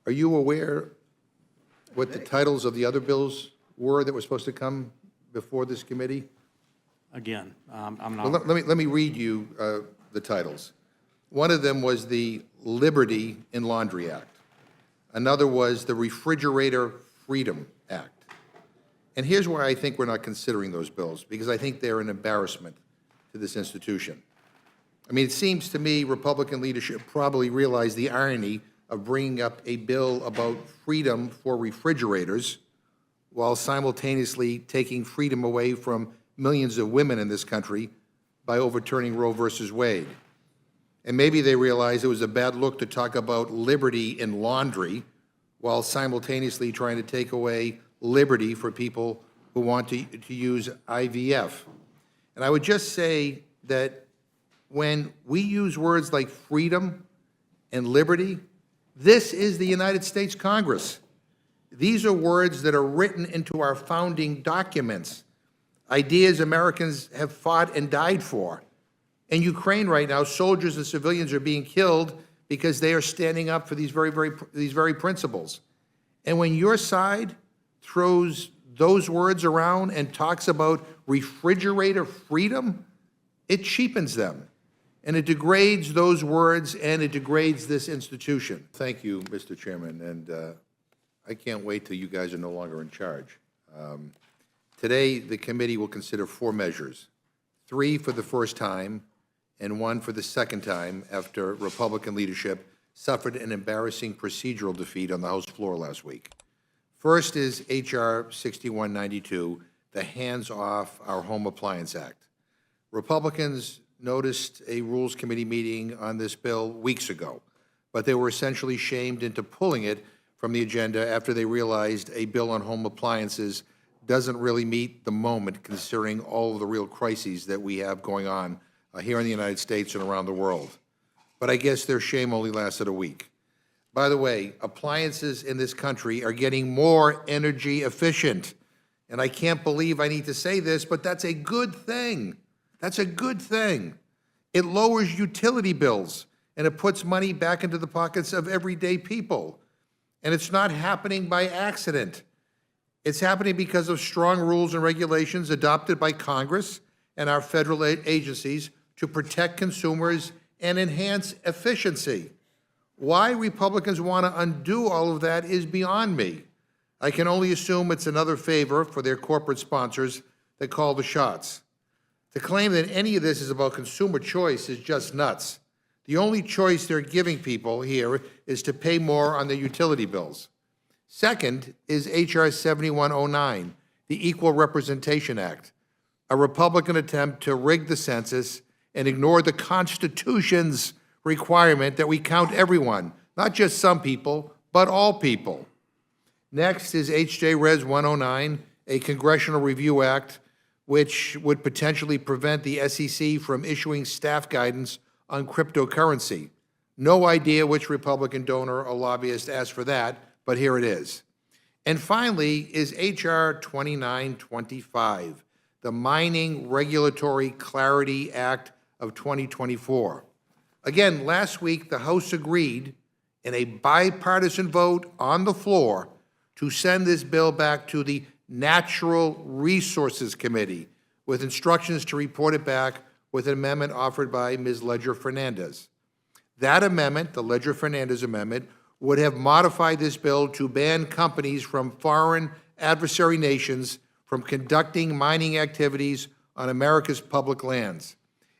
Are you aware what the titles of the other bills were that were supposed to come before this committee? Again, I'm Well, not, let me read you the titles. One of them was the Liberty in Laundry Act. Another was the Refrigerator Freedom Act. And here's why I think we're not considering those bills, because I think they're an embarrassment to this institution. I mean, it seems to me Republican leadership probably realized the irony of bringing up a bill about freedom for refrigerators while simultaneously taking freedom away from millions of women in this country by overturning Roe versus Wade. And maybe they realized it was a bad look to talk about liberty in laundry while simultaneously trying to take away liberty for people who want to use IVF. And I would just say that when we use words like freedom and liberty, this is the United States Congress. These are words that are written into our founding documents, ideas Americans have fought and died for. In Ukraine right now, soldiers and civilians are being killed because they are standing up for these very principles. And when your side throws those words around and talks about refrigerator freedom, it cheapens them. And it degrades those words, and it degrades this institution. Thank you, Mr. Chairman, and I can't wait till you guys are no longer in charge. Today, the committee will consider 4 measures, 3 for the first time and 1 for the second time after Republican leadership suffered an embarrassing procedural defeat on the House floor last week. First is H.R. 6192, the Hands Off Our Home Appliance Act. Republicans noticed a Rules Committee meeting on this bill weeks ago, but they were essentially shamed into pulling it from the agenda after they realized a bill on home appliances doesn't really meet the moment, considering all of the real crises that we have going on here in the United States and around the world. But I guess their shame only lasted a week. By the way, appliances in this country are getting more energy efficient. And I can't believe I need to say this, but that's a good thing. That's a good thing. It lowers utility bills, and it puts money back into the pockets of everyday people. And it's not happening by accident. It's happening because of strong rules and regulations adopted by Congress and our federal agencies to protect consumers and enhance efficiency. Why Republicans want to undo all of that is beyond me. I can only assume it's another favor for their corporate sponsors that call the shots. To claim that any of this is about consumer choice is just nuts. The only choice they're giving people here is to pay more on their utility bills. Second is H.R. 7109, the Equal Representation Act, a Republican attempt to rig the census and ignore the Constitution's requirement that we count everyone, not just some people, but all people. Next is H.J. Res. 109, a Congressional Review Act, which would potentially prevent the SEC from issuing staff guidance on cryptocurrency. No idea which Republican donor or lobbyist asked for that, but here it is. And finally is H.R. 2925, the Mining Regulatory Clarity Act of 2024. Again, last week, the House agreed in a bipartisan vote on the floor to send this bill back to the Natural Resources Committee with instructions to report it back with an amendment offered by Ms. Ledger-Fernandez. That amendment, the Ledger-Fernandez amendment, would have modified this bill to ban companies from foreign adversary nations from conducting mining activities on America's public lands.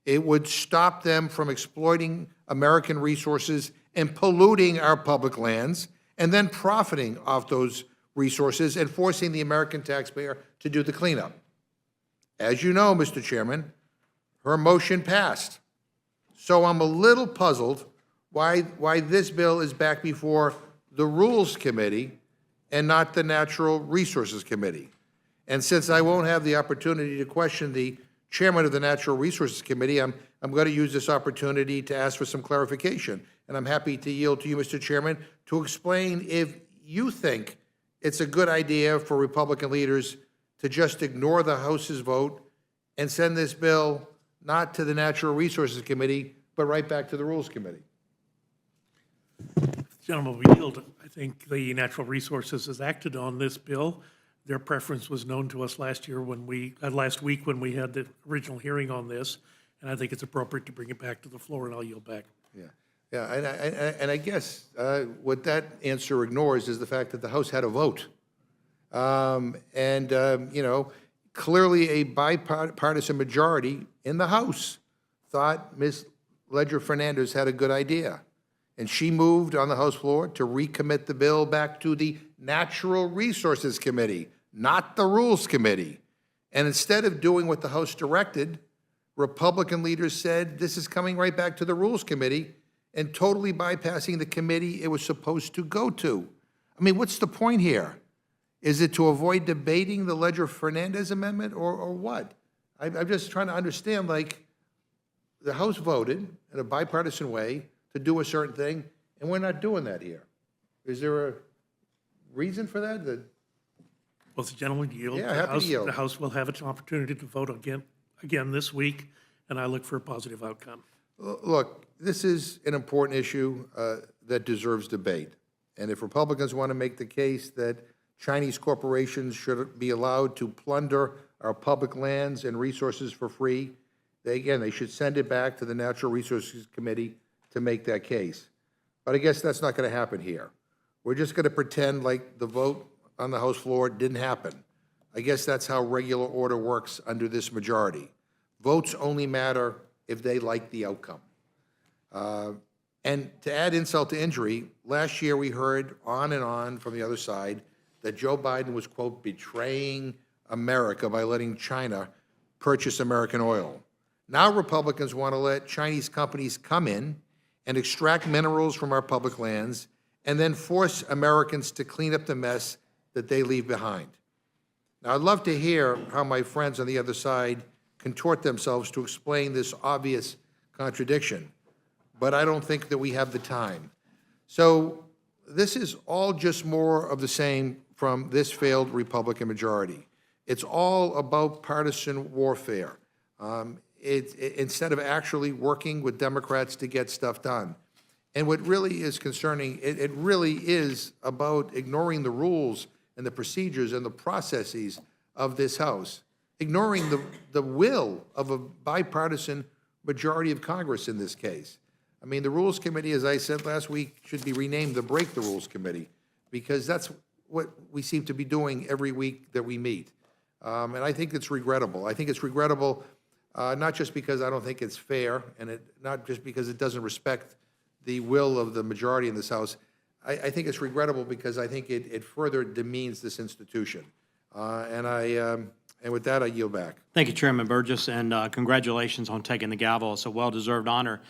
It would stop them from exploiting American resources and polluting our public lands, and then profiting off those resources and forcing the American taxpayer to do the cleanup. As you know, Mr. Chairman, her motion passed. So I'm a little puzzled why this bill is back before the Rules Committee and not the Natural Resources Committee. And since I won't have the opportunity to question the chairman of the Natural Resources Committee, I'm going to use this opportunity to ask for some clarification. And I'm happy to yield to you, Mr. Chairman, to explain if you think it's a good idea for Republican leaders to just ignore the House's vote and send this bill not to the Natural Resources Committee, but right back to the Rules Committee. Gentlemen, we yield. I think the Natural Resources has acted on this bill. Their preference was known to us last week when we had the original hearing on this, and I think it's appropriate to bring it back to the floor, and I'll yield back. Yeah, yeah, and I guess what that answer ignores is the fact that the House had a vote. You know, clearly a bipartisan majority in the House thought Ms. Ledger-Fernandez had a good idea. And she moved on the House floor to recommit the bill back to the Natural Resources Committee, not the Rules Committee. And instead of doing what the House directed, Republican leaders said, this is coming right back to the Rules Committee, and totally bypassing the committee it was supposed to go to. I mean, what's the point here? Is it to avoid debating the Ledger-Fernandez amendment, or what? I'm just trying to understand, like, the House voted in a bipartisan way to do a certain thing, and we're not doing that here. Is there a reason for that? Well, the gentleman yield. Yeah, happy to yield. The House will have an opportunity to vote again this week, and I look for a positive outcome. Look, this is an important issue that deserves debate. And if Republicans want to make the case that Chinese corporations should be allowed to plunder our public lands and resources for free, they should send it back to the Natural Resources Committee to make that case. But I guess that's not going to happen here. We're just going to pretend like the vote on the House floor didn't happen. I guess that's how regular order works under this majority. Votes only matter if they like the outcome. And to add insult to injury, last year we heard on and on from the other side that Joe Biden was, quote, betraying America by letting China purchase American oil. Now Republicans want to let Chinese companies come in and extract minerals from our public lands and then force Americans to clean up the mess that they leave behind. Now, I'd love to hear how my friends on the other side contort themselves to explain this obvious contradiction, but I don't think that we have the time. So this is all just more of the same from this failed Republican majority. It's all about partisan warfare. Instead of actually working with Democrats to get stuff done. And what really is concerning, it really is about ignoring the rules and the procedures and the processes of this House, ignoring the will of a bipartisan majority of Congress in this case. I mean, the Rules Committee, as I said last week, should be renamed the Break the Rules Committee, because that's what we seem to be doing every week that we meet. And I think it's regrettable. I think it's regrettable not just because I don't think it's fair, and not just because it doesn't respect the will of the majority in this House. I think it's regrettable because I think it further demeans this institution. And with that, I yield back. Thank you, Chairman Burgess, and congratulations on taking the gavel. It's a well-deserved honor.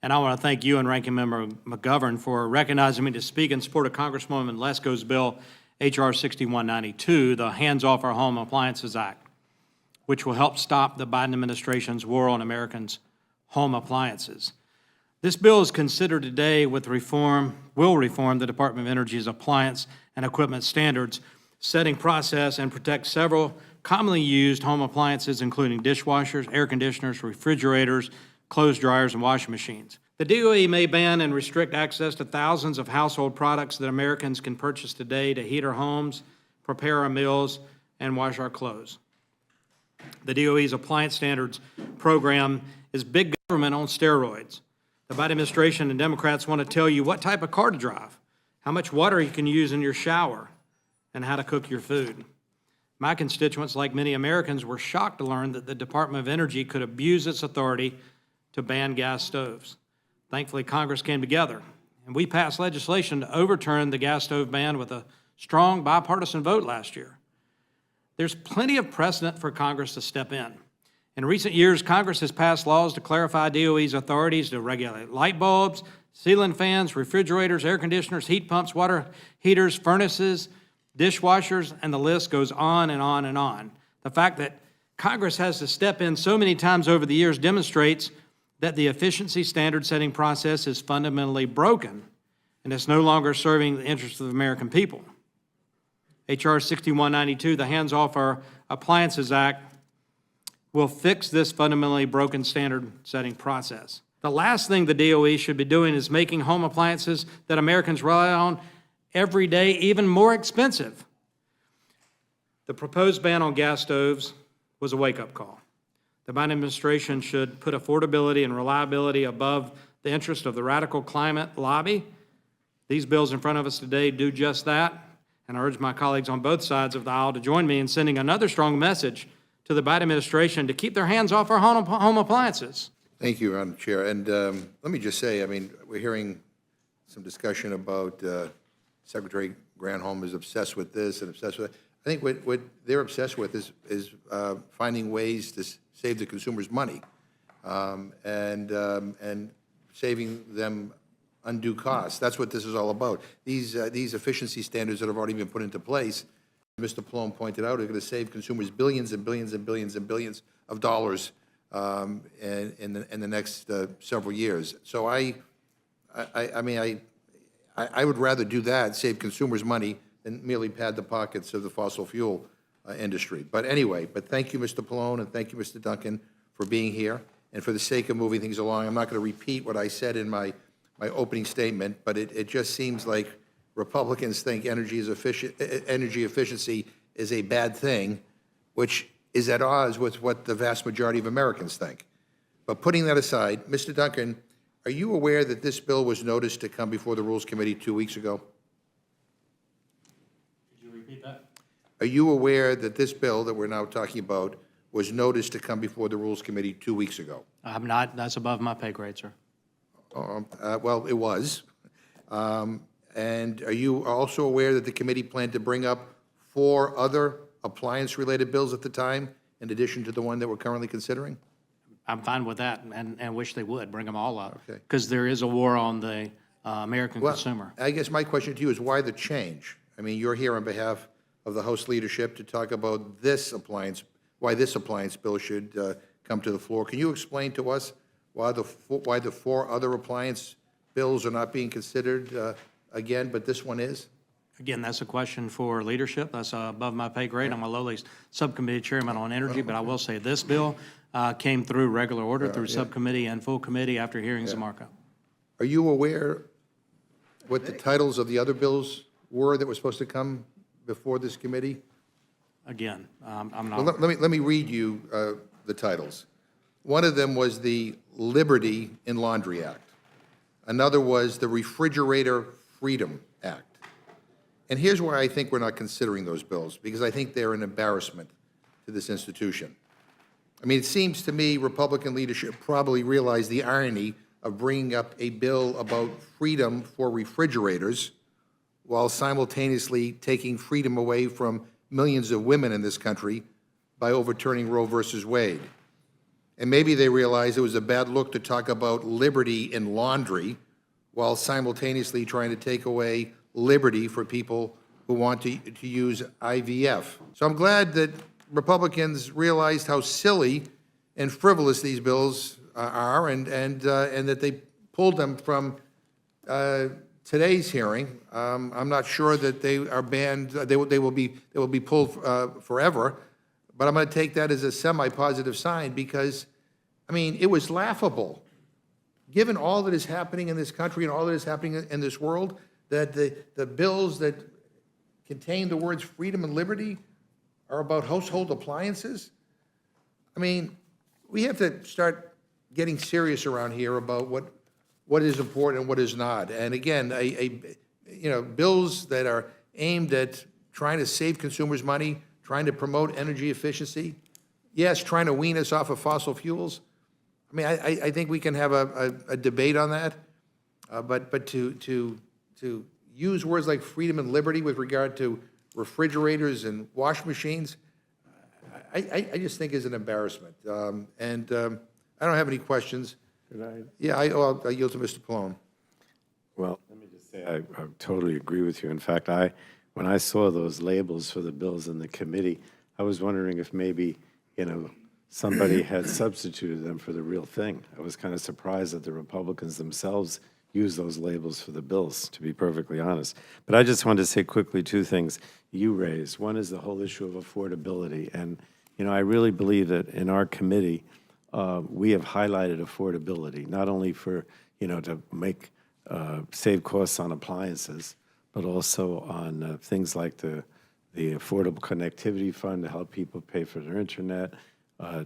And I want to thank you and Ranking Member McGovern for recognizing me to speak in support of Congresswoman Lesko's bill, H.R. 6192, the Hands Off Our Home Appliances Act, which will help stop the Biden administration's war on Americans' home appliances. This bill is considered today will reform the Department of Energy's appliance and equipment standards, setting process, and protect several commonly used home appliances, including dishwashers, air conditioners, refrigerators, clothes dryers, and washing machines. The DOE may ban and restrict access to thousands of household products that Americans can purchase today to heat our homes, prepare our meals, and wash our clothes. The DOE's Appliance Standards Program is big government on steroids. The Biden administration and Democrats want to tell you what type of car to drive, how much water you can use in your shower, and how to cook your food. My constituents, like many Americans, were shocked to learn that the Department of Energy could abuse its authority to ban gas stoves. Thankfully, Congress came together, and we passed legislation to overturn the gas stove ban with a strong bipartisan vote last year. There's plenty of precedent for Congress to step in. In recent years, Congress has passed laws to clarify DOE's authorities to regulate light bulbs, ceiling fans, refrigerators, air conditioners, heat pumps, water heaters, furnaces, dishwashers, and the list goes on and on and on. The fact that Congress has to step in so many times over the years demonstrates that the efficiency standard setting process is fundamentally broken, and it's no longer serving the interests of the American people. H.R. 6192, the Hands Off Our Appliances Act, will fix this fundamentally broken standard setting process. The last thing the DOE should be doing is making home appliances that Americans rely on every day even more expensive. The proposed ban on gas stoves was a wake-up call. The Biden administration should put affordability and reliability above the interest of the radical climate lobby. These bills in front of us today do just that, and I urge my colleagues on both sides of the aisle to join me in sending another strong message to the Biden administration to keep their hands off our home appliances. Thank you, Madam Chair. And let me just say, I mean, we're hearing some discussion about Secretary Granholm is obsessed with this and obsessed with that. I think what they're obsessed with is finding ways to save the consumers money and saving them undue costs. That's what this is all about. These efficiency standards that have already been put into place, Mr. Pallone pointed out, are going to save consumers billions and billions and billions and billions of dollars in the next several years. So I mean, I would rather do that, save consumers money, than merely pad the pockets of the fossil fuel industry. But anyway, thank you, Mr. Pallone, and thank you, Mr. Duncan, for being here. And for the sake of moving things along, I'm not going to repeat what I said in my opening statement, but it just seems like Republicans think energy efficiency is a bad thing, which is at odds with what the vast majority of Americans think. But putting that aside, Mr. Duncan, are you aware that this bill was noticed to come before the Rules Committee 2 weeks ago? Could you repeat that? Are you aware that this bill that we're now talking about was noticed to come before the Rules Committee 2 weeks ago? I'm not. That's above my pay grade, sir. Well, it was. And are you also aware that the committee planned to bring up 4 other appliance-related bills at the time, in addition to the one that we're currently considering? I'm fine with that, and wish they would bring them all up. Okay. Because there is a war on the American consumer. I guess my question to you is why the change? I mean, you're here on behalf of the House leadership to talk about this appliance, why this appliance bill should come to the floor. Can you explain to us why the 4 other appliance bills are not being considered again, but this one is? Again, that's a question for leadership. That's above my pay grade. I'm a lowly subcommittee chairman on energy, but I will say this bill came through regular order through subcommittee and full committee after hearings of markup. Are you aware what the titles of the other bills were that were supposed to come before this committee? Again, I'm Well, not. let me read you the titles. One of them was the Liberty in Laundry Act. Another was the Refrigerator Freedom Act. And here's why I think we're not considering those bills, because I think they're an embarrassment to this institution. I mean, it seems to me Republican leadership probably realized the irony of bringing up a bill about freedom for refrigerators while simultaneously taking freedom away from millions of women in this country by overturning Roe versus Wade. And maybe they realized it was a bad look to talk about liberty in laundry while simultaneously trying to take away liberty for people who want to use IVF. So I'm glad that Republicans realized how silly and frivolous these bills are, and that they pulled them from today's hearing. I'm not sure that they are banned. They will be pulled forever. But I'm going to take that as a semi-positive sign because, I mean, it was laughable, given all that is happening in this country and all that is happening in this world, that the bills that contain the words freedom and liberty are about household appliances. I mean, we have to start getting serious around here about what is important and what is not. And again, bills that are aimed at trying to save consumers money, trying to promote energy efficiency, yes, trying to wean us off of fossil fuels. I mean, I think we can have a debate on that, but to use words like freedom and liberty with regard to refrigerators and wash machines, I just think is an embarrassment. And I don't have any questions. Yeah, I'll yield to Mr. Pallone. Well, let me just say I totally agree with you. In fact, when I saw those labels for the bills in the committee, I was wondering if maybe, somebody had substituted them for the real thing. I was kind of surprised that the Republicans themselves used those labels for the bills, to be perfectly honest. But I just wanted to say quickly 2 things you raised. One is the whole issue of affordability. And, I really believe that in our committee, we have highlighted affordability, not only for, to make, save costs on appliances, but also on things like the Affordable Connectivity Fund to help people pay for their internet,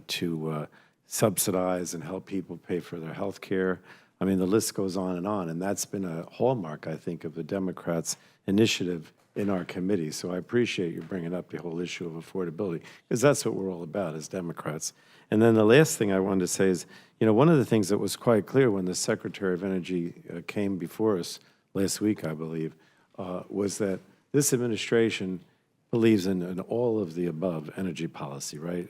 to subsidize and help people pay for their health care. I mean, the list goes on, and that's been a hallmark, I think, of the Democrats' initiative in our committee. So I appreciate you bringing up the whole issue of affordability, because that's what we're all about as Democrats. And then the last thing I wanted to say is, one of the things that was quite clear when the Secretary of Energy came before us last week, I believe, was that this administration believes in an all of the above energy policy, right?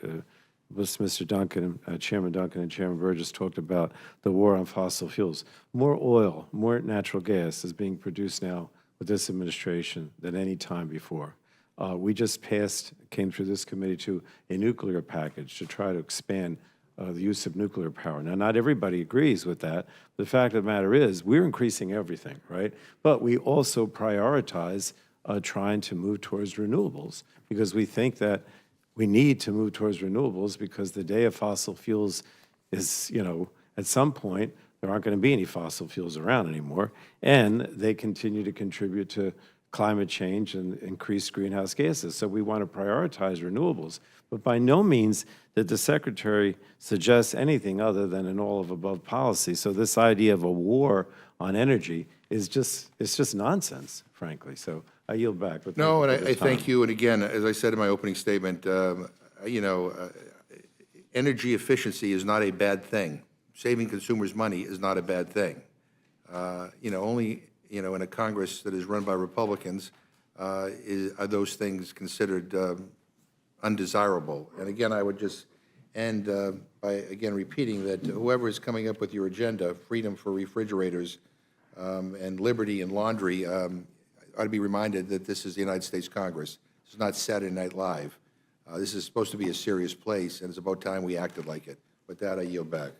Mr. Duncan, Chairman Duncan and Chairman Burgess talked about the war on fossil fuels. More oil, more natural gas is being produced now with this administration than any time before. We just came through this committee to a nuclear package to try to expand the use of nuclear power. Now, not everybody agrees with that. The fact of the matter is we're increasing everything, right? But we also prioritize trying to move towards renewables because we think that we need to move towards renewables because the day of fossil fuels is, at some point, there aren't going to be any fossil fuels around anymore, and they continue to contribute to climate change and increased greenhouse gases. So we want to prioritize renewables, but by no means did the Secretary suggest anything other than an all-of-above policy. So this idea of a war on energy is just nonsense, frankly. So I yield back. No, and I thank you. And again, as I said in my opening statement, energy efficiency is not a bad thing. Saving consumers money is not a bad thing. Only, in a Congress that is run by Republicans, are those things considered undesirable. And again, I would just end by, again, repeating that whoever is coming up with your agenda, freedom for refrigerators and liberty in laundry, ought to be reminded that this is the United States Congress. This is not Saturday Night Live. This is supposed to be a serious place, and it's about time we acted like it. With that, I yield back.